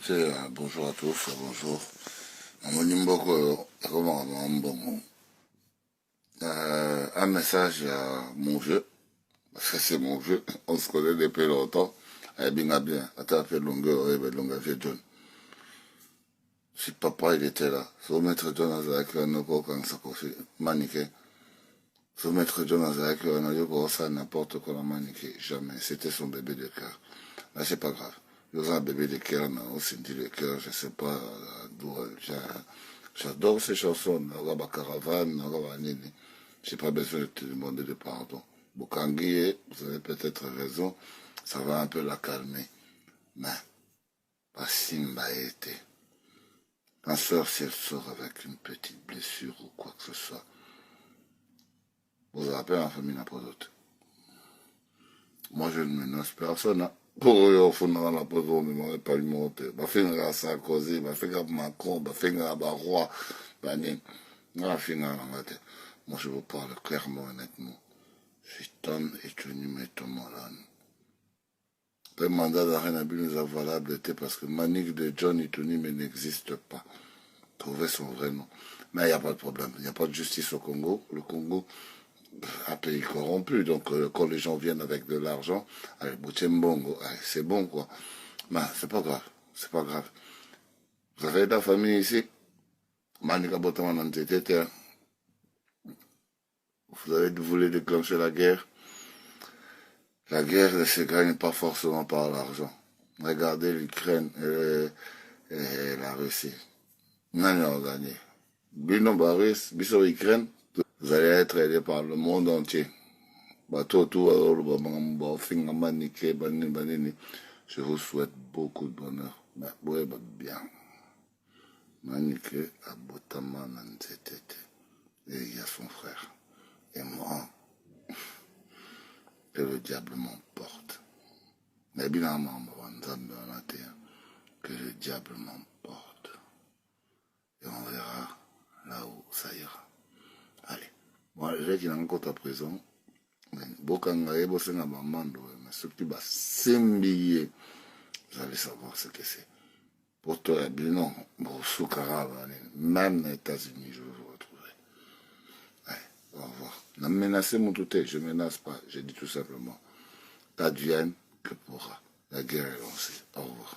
Écoutez, bonjour à tous, bonjour. Un message à mon vieux, parce que c'est mon vieux, on se connaît depuis longtemps. Bien, bien, attends, fait longueur, vieux John. Si papa il était là, si maître John Azaki, on n'a pas quand ça fait maniquer. Si maître John Azaki, on a dit qu'on ça n'importe quoi la maniquer, jamais. C'était son bébé de cœur. Là, c'est pas grave. J'ai un bébé de cœur, on s'est dit le cœur, je sais pas d'où j'adore ces chansons, Nagaba Caravane, Nagaba Nini. J'ai pas besoin de te demander de pardon. Bukangi, vous avez peut-être raison, ça va un peu la calmer. Mais, pas Simba été. Ma soeur, si elle sort avec une petite blessure ou quoi que ce soit, vous vous rappelez, ma famille n'a pas d'autre. Moi, je ne menace personne, hein. Pour eux, au fond, dans la prison, mais moi, pas monter. Bah, faire Sarkozy, bah, faire Macron, bah, faire Roi, bah, moi, je vous parle clairement, honnêtement. Je donne et tu n'y mets ton malade. Le mandat d'arrêt n'a plus nous valable parce que Manique de John Ituni n'existe pas. Trouver son vrai nom. Mais il n'y a pas de problème. Il n'y a pas de justice au Congo. Le Congo, un pays corrompu. Donc, quand les gens viennent avec de l'argent, avec Boutchembongo, c'est bon, quoi. Mais c'est pas grave. C'est pas grave. Vous avez de la famille ici. Manika Botaman en TTT. Vous voulez déclencher la guerre. La guerre ne se gagne pas forcément par l'argent. Regardez l'Ukraine et la Russie. Non, non, gagné. Bino Baris, Biso Ukraine, vous allez être aidé par le monde entier. Je vous souhaite beaucoup de bonheur. Bien. Manique à Botaman en TTT. Et il y a son frère. Et moi, que le diable m'emporte. Mais bien, que le diable m'emporte. Et on verra là où ça ira. Allez. Moi, j'ai qui n'a compte à présent. Bokanga et Bosenga Bamando, mais ce qui va s'embiller, vous allez savoir ce que c'est. Pour toi, non, bon, Soukara, même aux États-Unis, je vais vous retrouver. Allez, au revoir. Ne menacez mon touté, je ne menace pas, je dis tout simplement. Qu'advienne que pourra. La guerre est lancée. Au revoir.